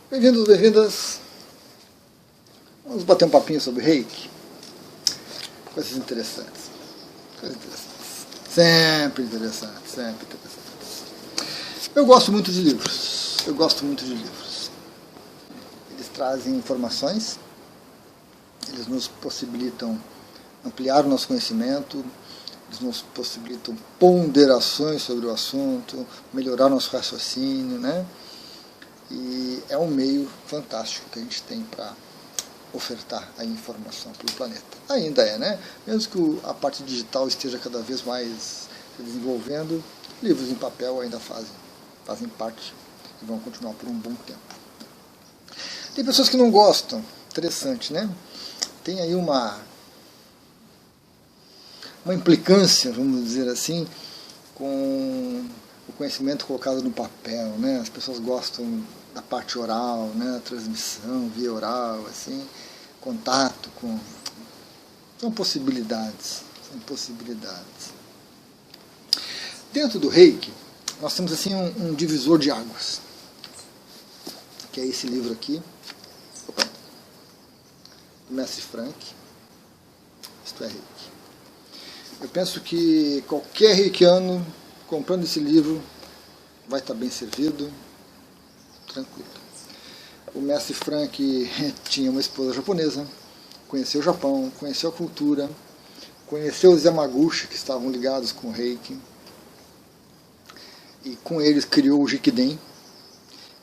Bem-vindos, bem-vindas. Vamos bater um papinho sobre Reiki. Coisas interessantes. Coisas interessantes. Sempre interessantes, sempre interessantes. Eu gosto muito de livros. Eles trazem informações, eles nos possibilitam ampliar o nosso conhecimento, eles nos possibilitam ponderações sobre o assunto, melhorar nosso raciocínio, né? E é um meio fantástico que a gente tem para ofertar a informação para o planeta. Ainda é, né? Mesmo que a parte digital esteja cada vez mais se desenvolvendo, livros em papel ainda fazem parte e vão continuar por um bom tempo. Tem pessoas que não gostam. Interessante, né? Tem aí uma implicância, vamos dizer assim, com o conhecimento colocado no papel, né? As pessoas gostam da parte oral, né? A transmissão via oral, assim, contato com... São possibilidades. Dentro do Reiki, nós temos assim um divisor de águas, que é esse livro aqui, do Mestre Frank, Isto é Reiki. Eu penso que qualquer reikiano comprando esse livro vai estar bem servido, tranquilo. O Mestre Frank tinha uma esposa japonesa, conheceu o Japão, conheceu a cultura, conheceu os Yamaguchi, que estavam ligados com o Reiki, e com eles criou o Jikiden,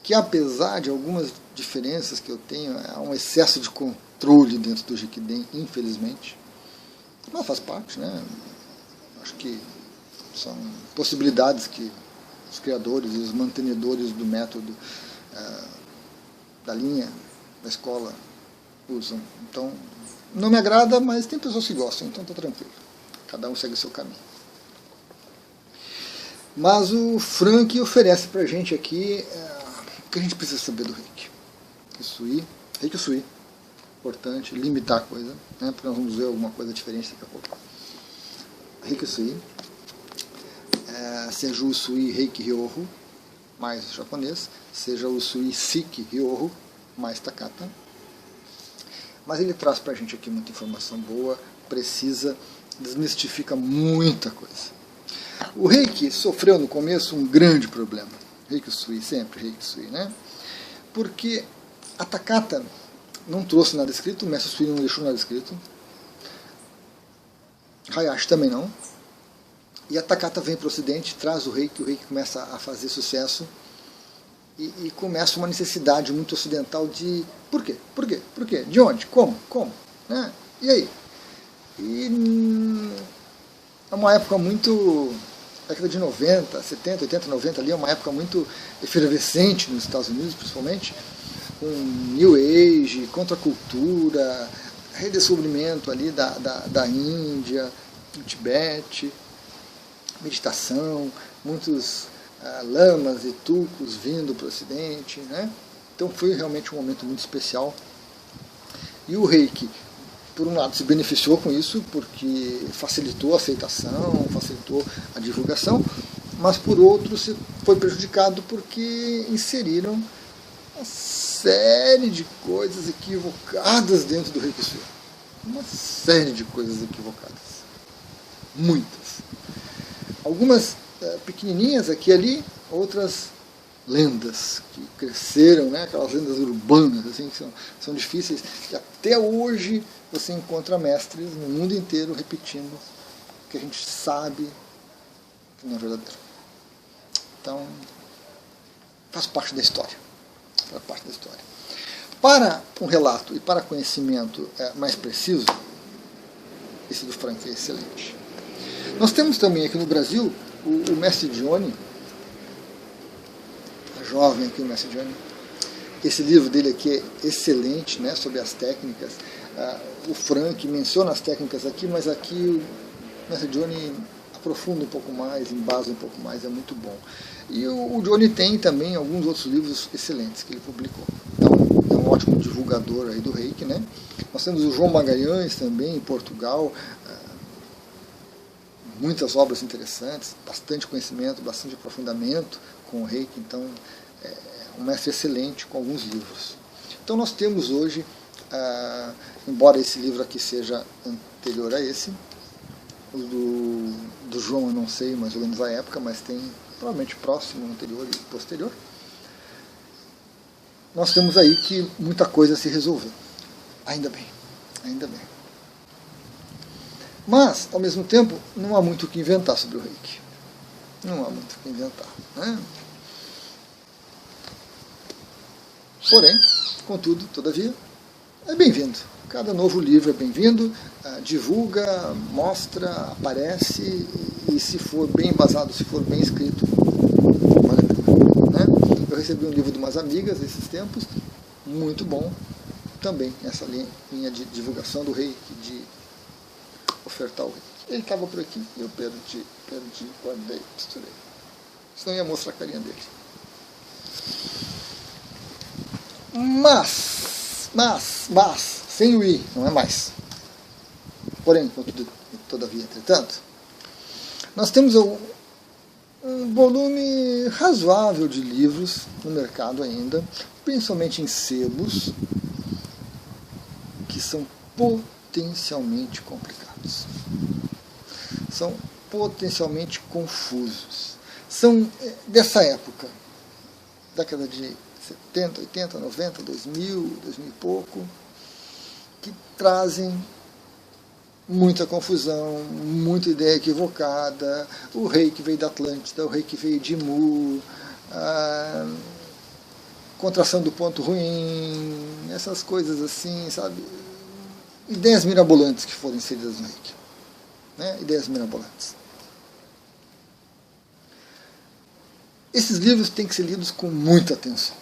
que apesar de algumas diferenças que eu tenho, há um excesso de controle dentro do Jikiden, infelizmente. Mas faz parte, né? Acho que são possibilidades que os criadores e os mantenedores do método da linha, da escola, usam. Então, não me agrada, mas tem pessoas que gostam, então está tranquilo. Cada um segue o seu caminho. Mas o Frank oferece para a gente aqui o que a gente precisa saber do Reiki. Reiki Sui. Importante, limitar a coisa, né? Porque nós vamos ver alguma coisa diferente daqui a pouco. Reiki Sui. Seja o Sui Reiki Ryoho, mais japonês, seja o Sui Siki Ryoho, mais Takata. Mas ele traz pra gente aqui muita informação boa, precisa, desmistifica muita coisa. O Reiki sofreu no começo um grande problema. Reiki Sui, sempre Reiki Sui, né? Porque a Takata não trouxe nada escrito, o Mestre Sui não deixou nada escrito, Hayashi também não. E a Takata vem para o Ocidente, traz o Reiki começa a fazer sucesso e começa uma necessidade muito ocidental de por quê? De onde? Como? Né? E aí? E é uma época muito... década de 90, 70, 80, 90 ali, é uma época muito efervescente nos Estados Unidos, principalmente, com New Age, contracultura, redescobrimento ali da Índia, do Tibete, meditação, muitos lamas e tulkus vindo para o Ocidente, né? Então foi realmente um momento muito especial. E o Reiki, por um lado, se beneficiou com isso, porque facilitou a aceitação, facilitou a divulgação, mas por outro se foi prejudicado porque inseriram uma série de coisas equivocadas dentro do Reiki Sui. Uma série de coisas equivocadas. Muitas. Algumas pequenininhas aqui e ali, outras lendas que cresceram, né? Aquelas lendas urbanas assim, que são difíceis, que até hoje você encontra mestres no mundo inteiro repetindo que a gente sabe que não é verdadeiro. Então, faz parte da história. Para um relato e para conhecimento mais preciso, esse do Frank é excelente. Nós temos também aqui no Brasil o Mestre Johnny, a jovem aqui, o Mestre Johnny. Esse livro dele aqui é excelente, né, sobre as técnicas. O Frank menciona as técnicas aqui, mas aqui o Mestre Johnny aprofunda um pouco mais, embasa um pouco mais, é muito bom. E o Johnny tem também alguns outros livros excelentes que ele publicou. Então, é um ótimo divulgador aí do Reiki, né? Nós temos o João Magalhães também, em Portugal, muitas obras interessantes, bastante conhecimento, bastante aprofundamento com o Reiki, então um mestre excelente com alguns livros. Então nós temos hoje, embora esse livro aqui seja anterior a esse, o do João eu não sei mais ou menos a época, mas tem provavelmente próximo, anterior e posterior. Nós temos aí que muita coisa se resolveu. Ainda bem, ainda bem. Mas, ao mesmo tempo, não há muito o que inventar sobre o Reiki. Não há muito o que inventar, né? Porém, contudo, todavia, é bem-vindo. Cada novo livro é bem-vindo, divulga, mostra, aparece, e se for bem embasado, se for bem escrito, vale a pena, né? Eu recebi um livro de umas amigas esses tempos, muito bom, também essa linha de divulgação do Reiki, de ofertar o Reiki. Ele estava por aqui e eu perdi, guardei, misturei. Senão ia mostrar a carinha dele. Mas, sem o I, não é mais. Porém, todavia, entretanto, nós temos um volume razoável de livros no mercado ainda, principalmente em sebos, que são potencialmente complicados. São potencialmente confusos. São dessa época, década de 70, 80, 90, 2000 e pouco, que trazem muita confusão, muita ideia equivocada. O Reiki veio da Atlântida, o Reiki veio de Mu, a contração do ponto ruim, essas coisas assim, sabe? Ideias mirabolantes que foram inseridas no Reiki. Né? Ideias mirabolantes. Esses livros têm que ser lidos com muita atenção,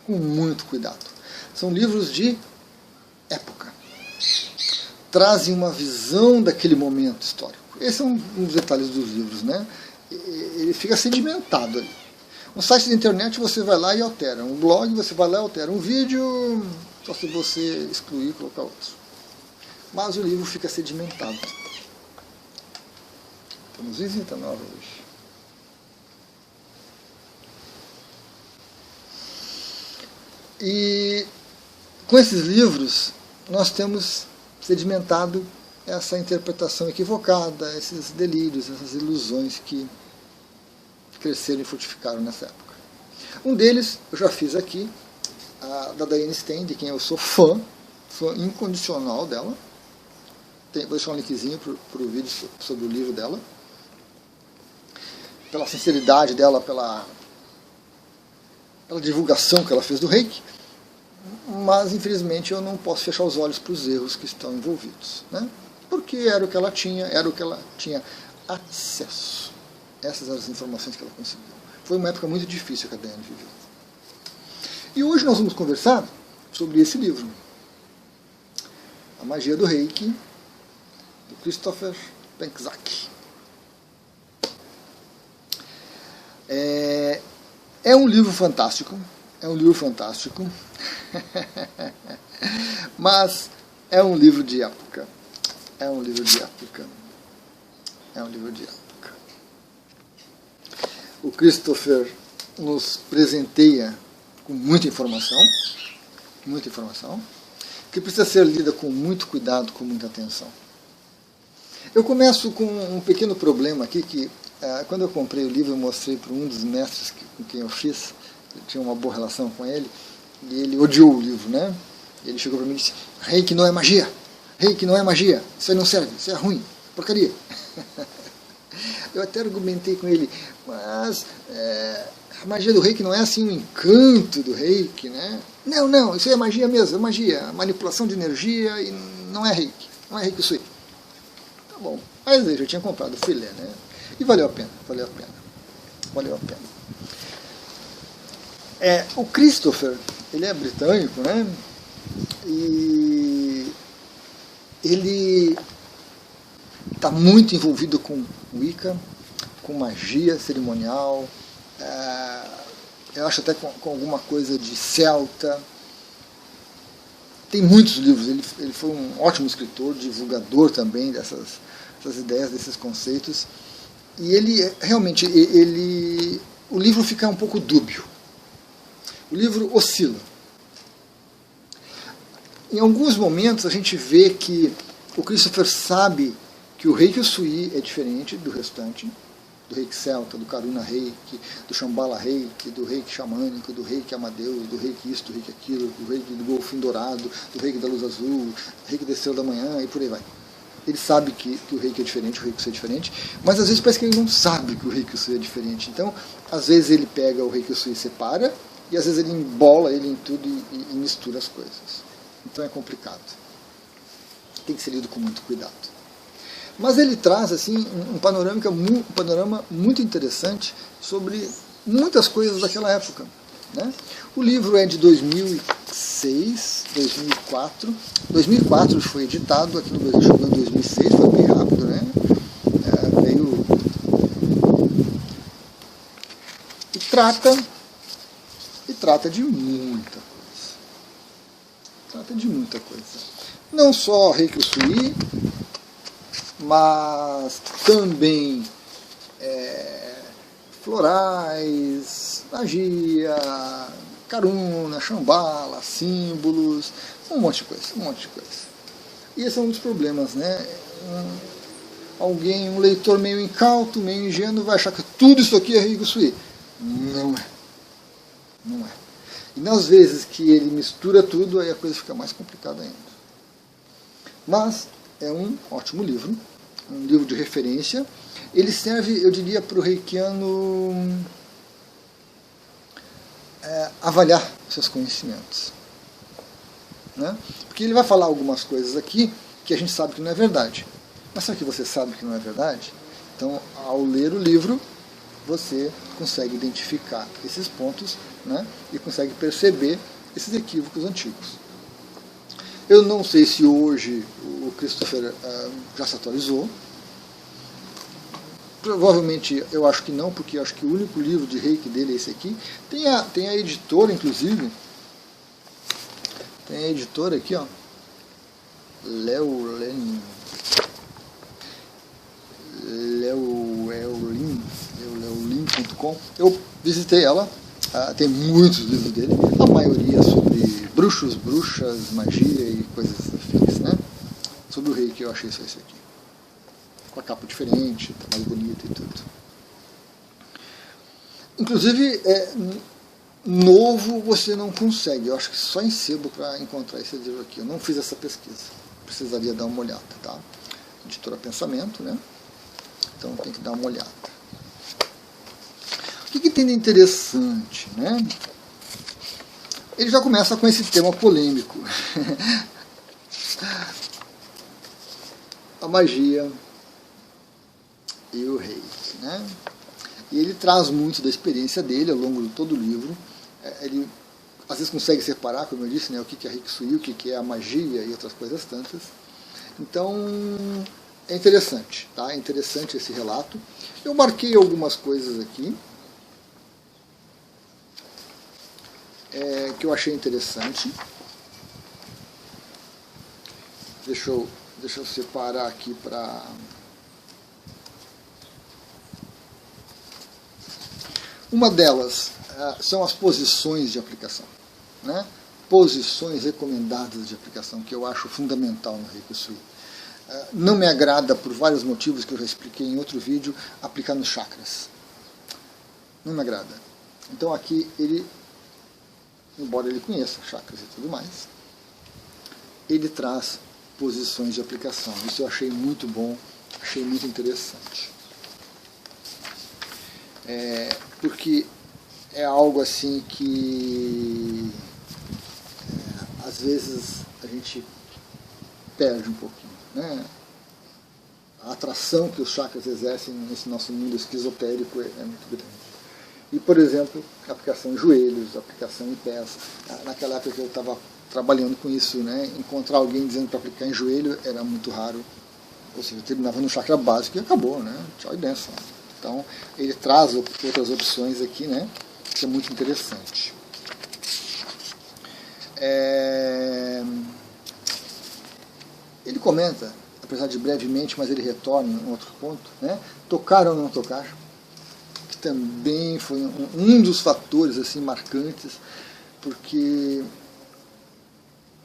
com muito cuidado. São livros de época. Trazem uma visão daquele momento histórico. Esses são um dos detalhes dos livros, né? Ele fica sedimentado ali. Um site da internet você vai lá e altera. Um blog você vai lá e altera. Um vídeo, só se você excluir e colocar outro. Mas o livro fica sedimentado. Temos visita nova hoje. E com esses livros nós temos sedimentado essa interpretação equivocada, esses delírios, essas ilusões que cresceram e frutificaram nessa época. Um deles eu já fiz aqui, da Diane Stein, de quem eu sou fã incondicional dela. Vou deixar um linkzinho para o vídeo sobre o livro dela. Pela sinceridade dela, pela divulgação que ela fez do Reiki, mas infelizmente eu não posso fechar os olhos para os erros que estão envolvidos, né? Porque era o que ela tinha acesso. Essas eram as informações que ela conseguiu. Foi uma época muito difícil que a Diane viveu. E hoje nós vamos conversar sobre esse livro, A Magia do Reiki, do Christopher Penczak. É um livro fantástico, mas é um livro de época. O Christopher nos presenteia com muita informação, que precisa ser lida com muito cuidado, com muita atenção. Eu começo com um pequeno problema aqui, que quando eu comprei o livro, eu mostrei para um dos mestres com quem eu fiz, eu tinha uma boa relação com ele, e ele odiou o livro, né? Ele chegou para mim e disse: Reiki não é magia, isso aí não serve, isso é ruim, porcaria. Eu até argumentei com ele, mas a magia do Reiki não é assim o encanto do Reiki, né? Não, isso aí é magia mesmo, é magia, manipulação de energia, e não é Reiki isso aí. Tá bom, mas eu já tinha comprado o filé, né? E valeu a pena. O Christopher, ele é britânico, né? E ele está muito envolvido com Wicca, com magia cerimonial, eu acho até com alguma coisa de celta. Tem muitos livros, ele foi um ótimo escritor, divulgador também dessas ideias, desses conceitos. E ele realmente, o livro fica um pouco dúbio. O livro oscila. Em alguns momentos a gente vê que o Christopher sabe que o Reiki Usui é diferente do restante, do Reiki Celta, do Karuna Reiki, do Shambhala Reiki, do Reiki Xamânico, do Reiki Amadeus, do Reiki isto, do Reiki aquilo, do Reiki do Golfinho Dourado, do Reiki da Luz Azul, do Reiki da Estrela da Manhã e por aí vai. Ele sabe que o Reiki é diferente, o Reiki Usui é diferente, mas às vezes parece que ele não sabe que o Reiki Usui é diferente. Então, às vezes ele pega o Reiki Usui e separa, e às vezes ele embola ele em tudo e mistura as coisas. Então é complicado. Tem que ser lido com muito cuidado. Mas ele traz assim um panorama muito interessante sobre muitas coisas daquela época, né? O livro é de 2006, 2004. 2004 foi editado, aqui no Brasil chegou em 2006, foi bem rápido, né? Veio e trata de muita coisa. Trata de muita coisa. Não só Reiki Usui, mas também florais, magia, Karuna, Shambhala, símbolos, um monte de coisa. E esse é um dos problemas, né? Um leitor meio incauto, meio ingênuo, vai achar que tudo isso aqui é Reiki Usui. Não é. E nas vezes que ele mistura tudo, aí a coisa fica mais complicada ainda. Mas é um ótimo livro, um livro de referência. Ele serve, eu diria, para o reikiano avaliar seus conhecimentos, né? Porque ele vai falar algumas coisas aqui que a gente sabe que não é verdade. Mas será que você sabe que não é verdade? Então, ao ler o livro, você consegue identificar esses pontos, né? E consegue perceber esses equívocos antigos. Eu não sei se hoje o Christopher já se atualizou. Provavelmente eu acho que não, porque eu acho que o único livro de Reiki dele é esse aqui. Tem a editora, inclusive. Tem a editora aqui, ó. Leolin.com. Eu visitei ela. Tem muitos livros dele. A maioria sobre bruxos, bruxas, magia e coisas afins, né? Sobre o Reiki eu achei só esse aqui. Com a capa diferente, tá mais bonita e tudo. Inclusive, novo você não consegue. Eu acho que só em sebo para encontrar esse livro aqui. Eu não fiz essa pesquisa. Precisaria dar uma olhada, tá? Editora Pensamento, né? Então tem que dar uma olhada. O que tem de interessante, né? Ele já começa com esse tema polêmico. A magia e o Reiki, né? E ele traz muito da experiência dele ao longo de todo o livro. Ele às vezes consegue separar, como eu disse, né, o que é Reiki Usui, o que é a magia e outras coisas tantas. Então é interessante, tá? É interessante esse relato. Eu marquei algumas coisas aqui que eu achei interessante. Deixa eu separar aqui para... Uma delas são as posições de aplicação, né? Posições recomendadas de aplicação, que eu acho fundamental no Reiki Usui. Não me agrada, por vários motivos que eu já expliquei em outro vídeo, aplicar nos chakras. Não me agrada. Então aqui ele, embora ele conheça chakras e tudo mais, ele traz posições de aplicação. Isso eu achei muito bom, achei muito interessante. Porque é algo assim que às vezes a gente perde um pouquinho, né? A atração que os chakras exercem nesse nosso mundo esquizotérico é muito grande. E, por exemplo, aplicação em joelhos, aplicação em pés. Naquela época que eu estava trabalhando com isso, né? Encontrar alguém dizendo para aplicar em joelho era muito raro. Ou seja, terminava no chakra básico e acabou, né? Tchau e benção. Então, ele traz outras opções aqui, né? Que é muito interessante. Ele comenta, apesar de brevemente, mas ele retorna em outro ponto, né? Tocar ou não tocar, que também foi um dos fatores assim marcantes porque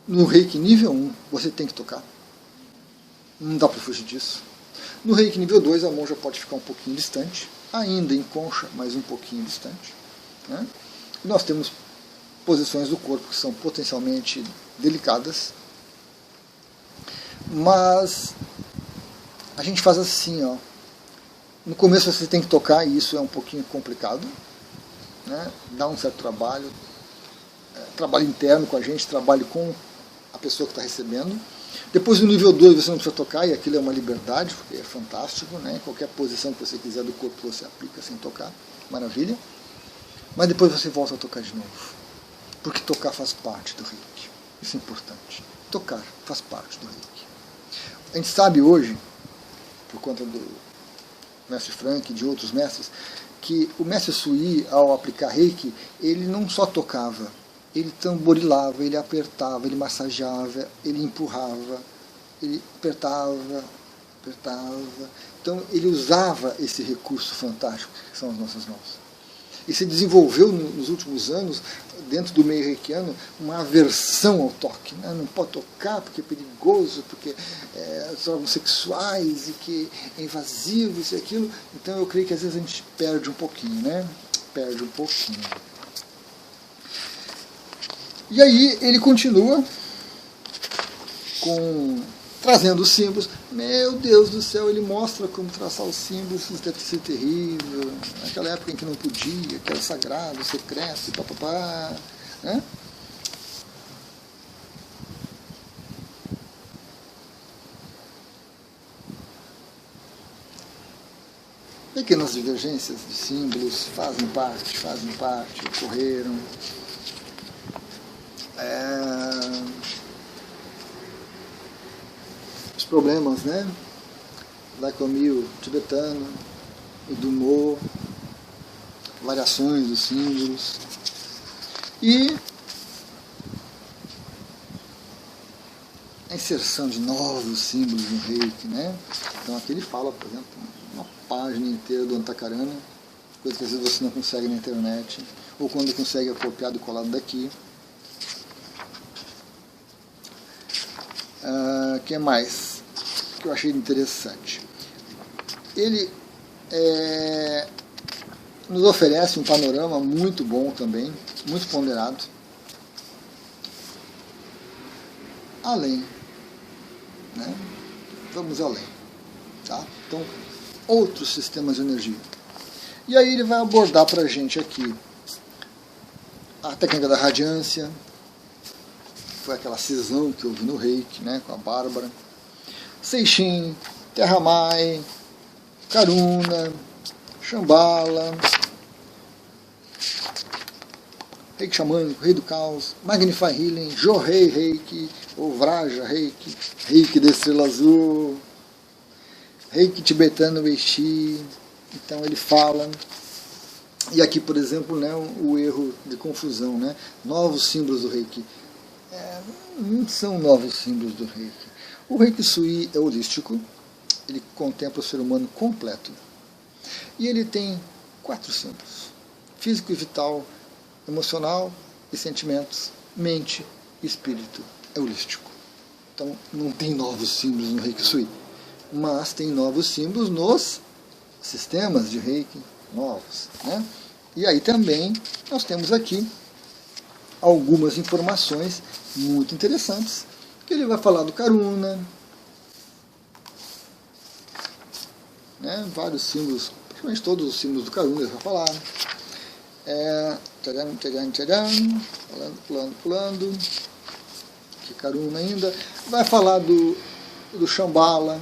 no Reiki nível 1 você tem que tocar. Não dá para fugir disso. No Reiki nível 2 a mão já pode ficar um pouquinho distante, ainda em concha, mas um pouquinho distante. Né? Nós temos posições do corpo que são potencialmente delicadas, mas a gente faz assim, ó. No começo você tem que tocar e isso é um pouquinho complicado, né? Dá um certo trabalho, trabalho interno com a gente, trabalho com a pessoa que está recebendo. Depois no nível 2 você não precisa tocar e aquilo é uma liberdade, porque é fantástico, né? Em qualquer posição que você quiser do corpo você aplica sem tocar, maravilha. Mas depois você volta a tocar de novo, porque tocar faz parte do Reiki, isso é importante. Tocar faz parte do Reiki. A gente sabe hoje, por conta do mestre Frank e de outros mestres, que o mestre Sui, ao aplicar Reiki, ele não só tocava, ele tamborilava, ele apertava, ele massageava, ele empurrava, ele apertava. Então ele usava esse recurso fantástico que são as nossas mãos. E se desenvolveu nos últimos anos, dentro do meio reikiano, uma aversão ao toque. Né? Não pode tocar porque é perigoso, porque são homossexuais e que é invasivo, isso e aquilo. Então eu creio que às vezes a gente perde um pouquinho, né? Perde um pouquinho. E aí ele continua trazendo os símbolos. Meu Deus do céu, ele mostra como traçar os símbolos, isso deve ser terrível. Naquela época em que não podia, que era sagrado, secreto, papapá. Né? Pequenas divergências de símbolos fazem parte, ocorreram. Os problemas, né? Da Komil tibetano, o do Mo, variações dos símbolos. E a inserção de novos símbolos no Reiki, né? Então aqui ele fala, por exemplo, uma página inteira do Antakarana, coisa que às vezes você não consegue na internet, ou quando consegue é copiado e colado daqui. O que mais que eu achei interessante? Ele nos oferece um panorama muito bom também, muito ponderado. Além, né? Vamos além, tá? Então, outros sistemas de energia. E aí ele vai abordar para a gente aqui a técnica da radiância, foi aquela cisão que eu vi no Reiki, né, com a Bárbara, Seishin, Terra Mai, Karuna, Shambhala, Reiki Xamânico, Rei do Caos, Magnify Healing, Johei Reiki, ou Vraja Reiki, Reiki da Estrela Azul, Reiki Tibetano Weishi. Então ele fala, e aqui por exemplo, né, o erro de confusão, né, novos símbolos do Reiki. Não são novos símbolos do Reiki. O Reiki Sui é holístico, ele contempla o ser humano completo. E ele tem 4 símbolos: físico e vital, emocional e sentimentos, mente e espírito. É holístico. Então não tem novos símbolos no Reiki Sui, mas tem novos símbolos nos sistemas de Reiki novos. Né? E aí também nós temos aqui algumas informações muito interessantes, que ele vai falar do Karuna, né, vários símbolos, praticamente todos os símbolos do Karuna ele vai falar. Pulando, que Karuna ainda, vai falar do Shambhala,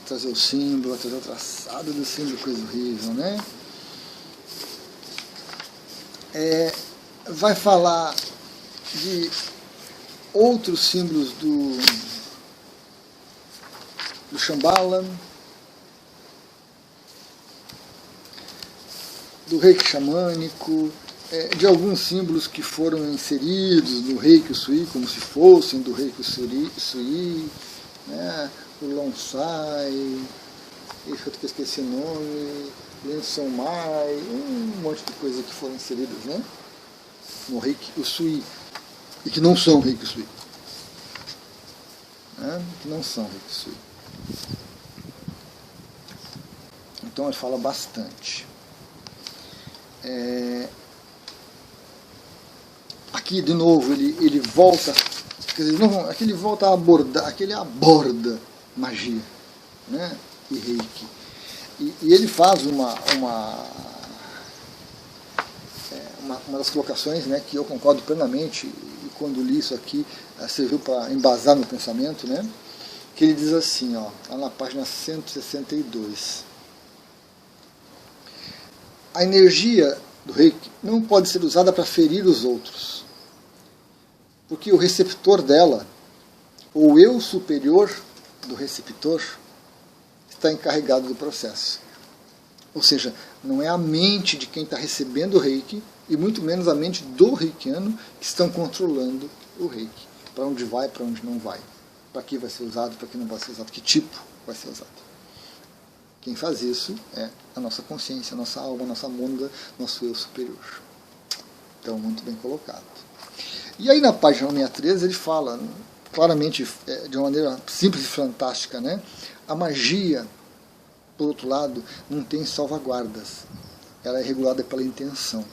trazer o símbolo, trazer o traçado do símbolo, coisa horrível, né? Vai falar de outros símbolos do Shambhala, do Reiki xamânico, de alguns símbolos que foram inseridos no Reiki Sui, como se fossem do Reiki Sui, né? O Lonsai, eu esqueci o nome, Lensomai, um monte de coisas que foram inseridas, né? no Reiki Usui, e que não são Reiki Usui. Que não são Reiki Usui. Então ele fala bastante. Aqui de novo ele volta, quer dizer, não, aqui ele volta a abordar, aqui ele aborda magia, né, e Reiki. E ele faz uma das colocações, né, que eu concordo plenamente, e quando li isso aqui serviu para embasar no pensamento, né, que ele diz assim, ó, lá na página 162. A energia do Reiki não pode ser usada para ferir os outros, porque o receptor dela, ou o eu superior do receptor, está encarregado do processo. Ou seja, não é a mente de quem está recebendo o Reiki, e muito menos a mente do reikiano, que estão controlando o Reiki. Para onde vai, para onde não vai. Para que vai ser usado, para que não vai ser usado, que tipo vai ser usado. Quem faz isso é a nossa consciência, a nossa alma, a nossa mônada, nosso eu superior. Então, muito bem colocado. E aí na página 163 ele fala claramente, de uma maneira simples e fantástica, né? A magia, por outro lado, não tem salvaguardas. Ela é regulada pela intenção.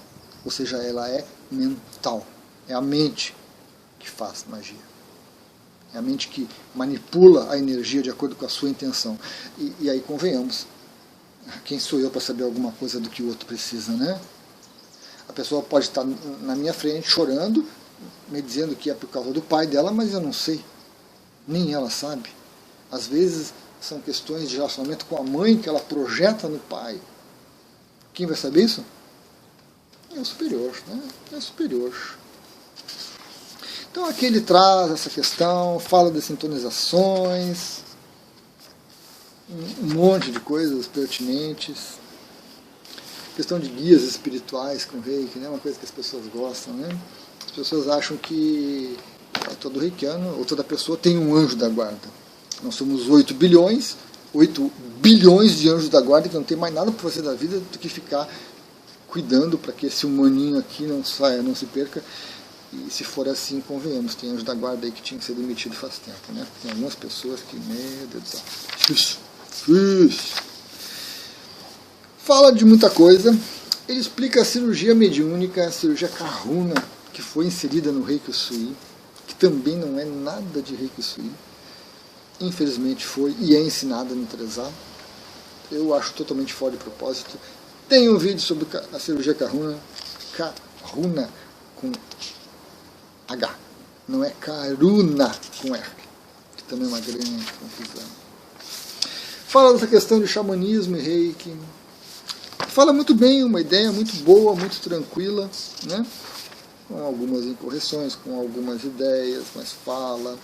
Ou seja, ela é mental. É a mente que faz magia. É a mente que manipula a energia de acordo com a sua intenção. E aí, convenhamos, quem sou eu para saber alguma coisa do que o outro precisa, né? A pessoa pode estar na minha frente chorando, me dizendo que é por causa do pai dela, mas eu não sei. Nem ela sabe. Às vezes são questões de relacionamento com a mãe que ela projeta no pai. Quem vai saber isso? É o superior, né? É o superior. Então aqui ele traz essa questão, fala das sintonizações, um monte de coisas pertinentes. Questão de guias espirituais com Reiki, né? Uma coisa que as pessoas gostam, né? As pessoas acham que todo reikiano, ou toda pessoa, tem um anjo da guarda. Nós somos 8 bilhões de anjos da guarda, que não tem mais nada para fazer da vida do que ficar cuidando para que esse humaninho aqui não saia, não se perca. E se for assim, convenhamos, tem anjo da guarda aí que tinha que ser demitido faz tempo, né? Tem algumas pessoas que, meu Deus do céu, fala de muita coisa. Ele explica a cirurgia mediúnica, a cirurgia Karuna, que foi inserida no Reiki Usui, que também não é nada de Reiki Usui. Infelizmente foi e é ensinada no 3A. Eu acho totalmente fora de propósito. Tem um vídeo sobre a cirurgia Karuna com H, não é Karuna com R, que também é uma grande confusão. Fala dessa questão de xamanismo e Reiki. Fala muito bem, uma ideia muito boa, muito tranquila, né? Com algumas incorreções, com algumas ideias, mas fala.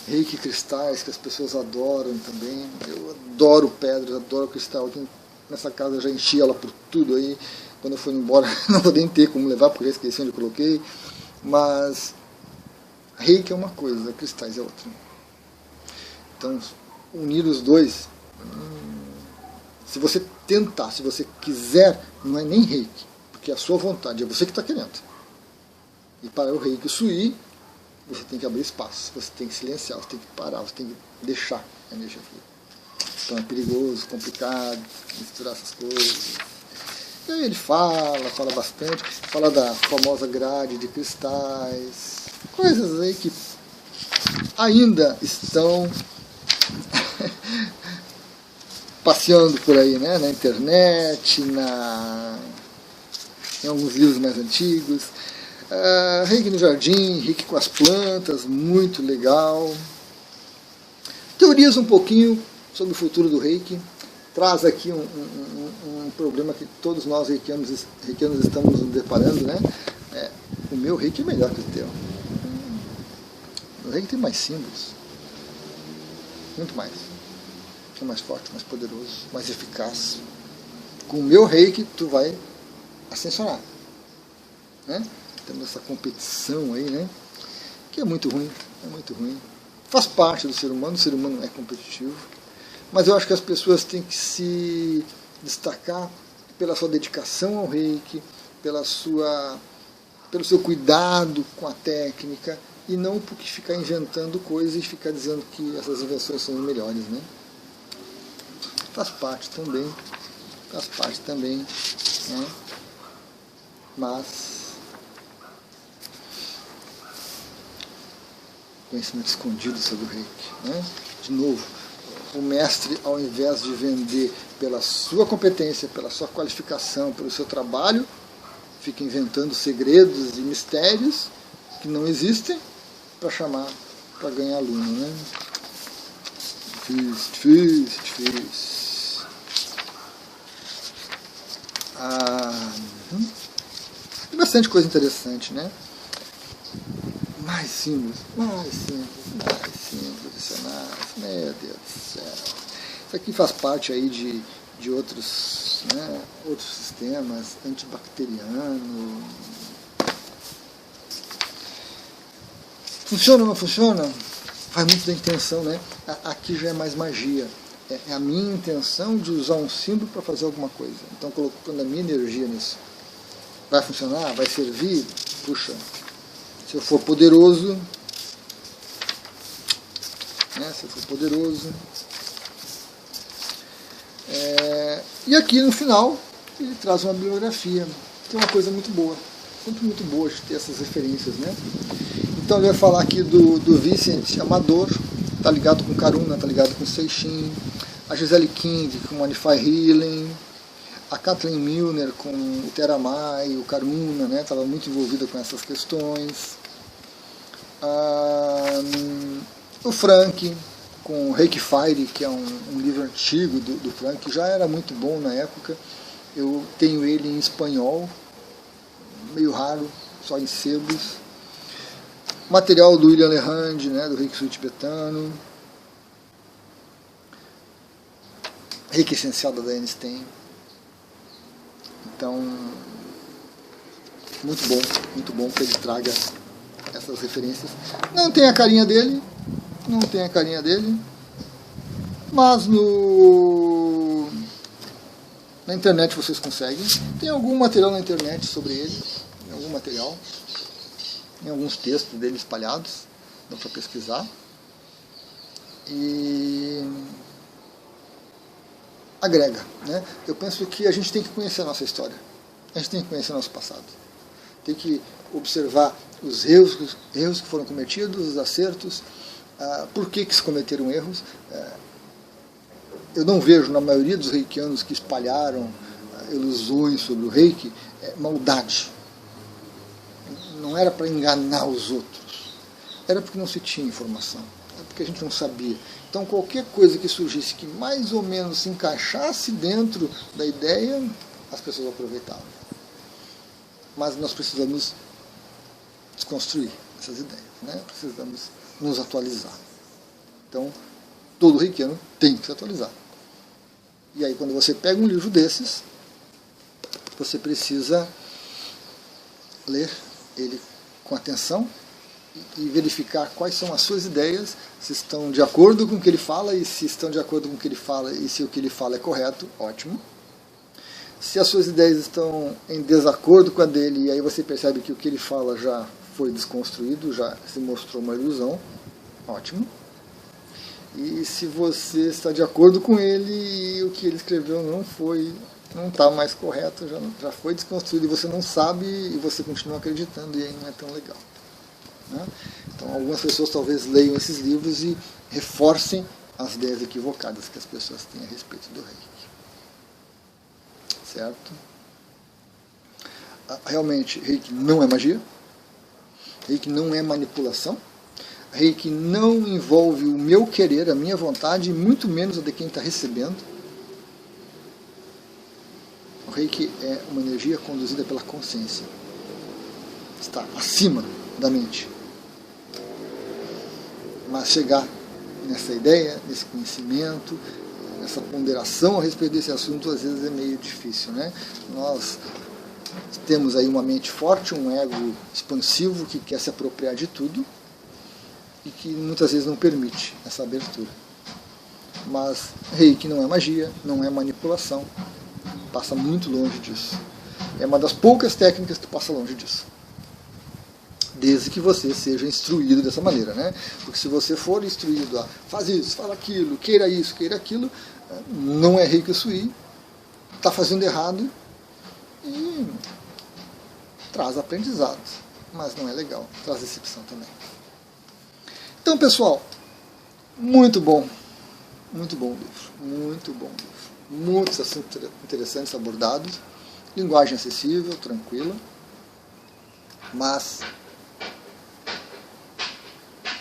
Reiki cristais, que as pessoas adoram também. Eu adoro pedras, adoro cristal. Aqui nessa casa eu já enchi ela por tudo aí. Quando eu fui embora não vou nem ter como levar, porque eu esqueci onde eu coloquei. Mas Reiki é uma coisa, cristais é outra. Então, unir os dois, se você tentar, se você quiser, não é nem Reiki, porque é a sua vontade, é você que está querendo. E para o Reiki Usui, você tem que abrir espaço, você tem que silenciar, você tem que parar, você tem que deixar a energia fluir. Então é perigoso, complicado, misturar essas coisas. E aí ele fala bastante, fala da famosa grade de cristais, coisas aí que ainda estão passeando por aí, né? Na internet, em alguns livros mais antigos. Reiki no jardim, Reiki com as plantas, muito legal. Teoriza um pouquinho sobre o futuro do Reiki. Traz aqui um problema que todos nós reikianos estamos nos deparando, né? O meu Reiki é melhor que o teu. O Reiki tem mais símbolos. Muito mais. É mais forte, mais poderoso, mais eficaz. Com o meu Reiki, tu vai ascensionar. Né? Temos essa competição aí, né? Que é muito ruim. Faz parte do ser humano, o ser humano é competitivo. Mas eu acho que as pessoas têm que se destacar pela sua dedicação ao Reiki, pela sua pelo seu cuidado com a técnica, e não porque ficar inventando coisas e ficar dizendo que essas invenções são melhores, né? Faz parte também, né? Mas conhecimento escondido sobre o Reiki, né? De novo, o mestre, ao invés de vender pela sua competência, pela sua qualificação, pelo seu trabalho, fica inventando segredos e mistérios que não existem para ganhar aluno, né? Difícil. Tem bastante coisa interessante, né? Mais simples, adicionais, meu Deus do céu. Isso aqui faz parte aí de outros, né, outros sistemas, antibacteriano. Funciona ou não funciona? Faz muito da intenção, né? Aqui já é mais magia. É a minha intenção de usar um símbolo para fazer alguma coisa. Então, colocando a minha energia nisso. Vai funcionar? Vai servir? Puxa, se eu for poderoso, né? E aqui no final, ele traz uma bibliografia, que é uma coisa muito boa. Sempre muito boa de ter essas referências, né? Então ele vai falar aqui do Vincent Amador, está ligado com Karuna, está ligado com Seixin, a Gisele King com Manify Healing, a Kathleen Milner com o Theramai, o Karuna, né? Estava muito envolvida com essas questões. O Frank com Reiki Fire, que é um livro antigo do Frank, que já era muito bom na época. Eu tenho ele em espanhol, meio raro, só em sebos. Material do William Lehand, né, do Reiki Sui tibetano. Reiki essencial da Diane Stein. Então, muito bom que ele traga essas referências. Não tem a carinha dele, mas na internet vocês conseguem. Tem algum material na internet sobre ele, em alguns textos dele espalhados, dá para pesquisar. E agrega, né? Eu penso que a gente tem que conhecer a nossa história, a gente tem que conhecer o nosso passado, tem que observar os erros que foram cometidos, os acertos, por que se cometeram erros. Eu não vejo na maioria dos reikianos que espalharam ilusões sobre o Reiki maldade. Não era para enganar os outros, era porque não se tinha informação, era porque a gente não sabia. Então qualquer coisa que surgisse que mais ou menos se encaixasse dentro da ideia, as pessoas aproveitavam. Mas nós precisamos desconstruir essas ideias, né? Precisamos nos atualizar. Então, todo reikiano tem que se atualizar. E aí, quando você pega um livro desses, você precisa ler ele com atenção e verificar quais são as suas ideias, se estão de acordo com o que ele fala, e se estão de acordo com o que ele fala, e se o que ele fala é correto, ótimo. Se as suas ideias estão em desacordo com a dele, e aí você percebe que o que ele fala já foi desconstruído, já se mostrou uma ilusão, ótimo. E se você está de acordo com ele e o que ele escreveu não está mais correto, já foi desconstruído e você não sabe e você continua acreditando, e aí não é tão legal, né? Então algumas pessoas talvez leiam esses livros e reforcem as ideias equivocadas que as pessoas têm a respeito do Reiki. Certo? Realmente, Reiki não é magia, Reiki não é manipulação, Reiki não envolve o meu querer, a minha vontade, e muito menos a de quem está recebendo. O Reiki é uma energia conduzida pela consciência, está acima da mente. Mas chegar nessa ideia, nesse conhecimento, essa ponderação a respeito desse assunto, às vezes é meio difícil, né? Nós temos aí uma mente forte, um ego expansivo que quer se apropriar de tudo e que muitas vezes não permite essa abertura. Mas Reiki não é magia, não é manipulação, passa muito longe disso. É uma das poucas técnicas que passa longe disso. desde que você seja instruído dessa maneira, né? Porque se você for instruído a faz isso, fala aquilo, queira isso, queira aquilo, não é Reiki Usui, está fazendo errado e traz aprendizados, mas não é legal, traz decepção também. Então, pessoal, muito bom o livro, muito bom livro. Muitos assuntos interessantes abordados, linguagem acessível, tranquila, mas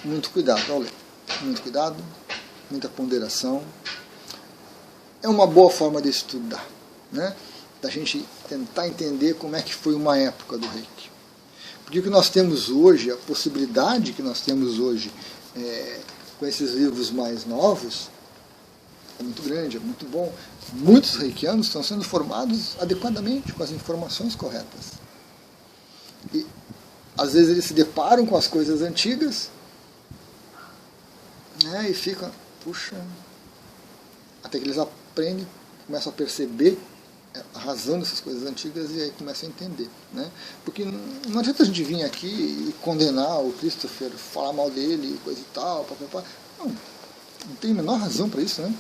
muito cuidado ao ler, muito cuidado, muita ponderação. É uma boa forma de estudar, né? Da gente tentar entender como é que foi uma época do Reiki. Porque o que nós temos hoje, a possibilidade que nós temos hoje com esses livros mais novos, é muito grande, é muito bom. Muitos reikianos estão sendo formados adequadamente, com as informações corretas. E às vezes eles se deparam com as coisas antigas, né, e ficam, puxa, até que eles aprendem, começam a perceber a razão dessas coisas antigas e aí começam a entender, né? Porque não adianta a gente vir aqui e condenar o Christopher, falar mal dele, coisa e tal, papapá. Não tem a menor razão para isso, né?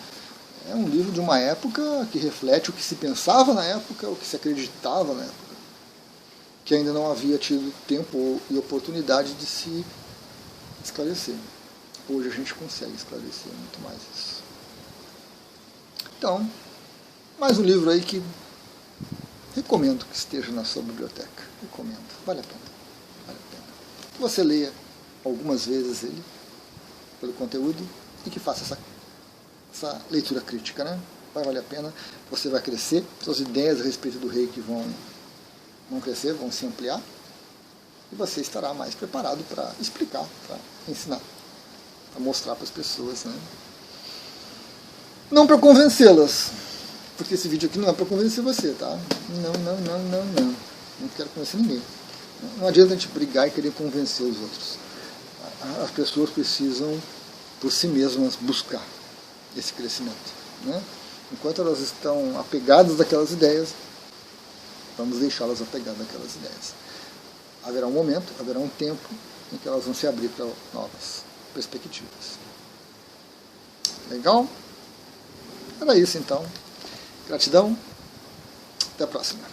É um livro de uma época que reflete o que se pensava na época, o que se acreditava na época, que ainda não havia tido tempo e oportunidade de se esclarecer. Hoje a gente consegue esclarecer muito mais isso. Então, mais um livro aí que recomendo que esteja na sua biblioteca. Recomendo. Vale a pena. Vale a pena. Que você leia algumas vezes ele, pelo conteúdo, e que faça essa leitura crítica, né? Vai valer a pena. Você vai crescer, suas ideias a respeito do Reiki vão crescer, vão se ampliar, e você estará mais preparado para explicar, para ensinar, para mostrar para as pessoas, né? Não para convencê-las, porque esse vídeo aqui não é para convencer você, tá? Não quero convencer ninguém. Não adianta a gente brigar e querer convencer os outros. As pessoas precisam, por si mesmas, buscar esse crescimento, né? Enquanto elas estão apegadas daquelas ideias, vamos deixá-las apegadas daquelas ideias. Haverá um momento, haverá um tempo em que elas vão se abrir para novas perspectivas. Legal? Era isso então. Gratidão. Até a próxima.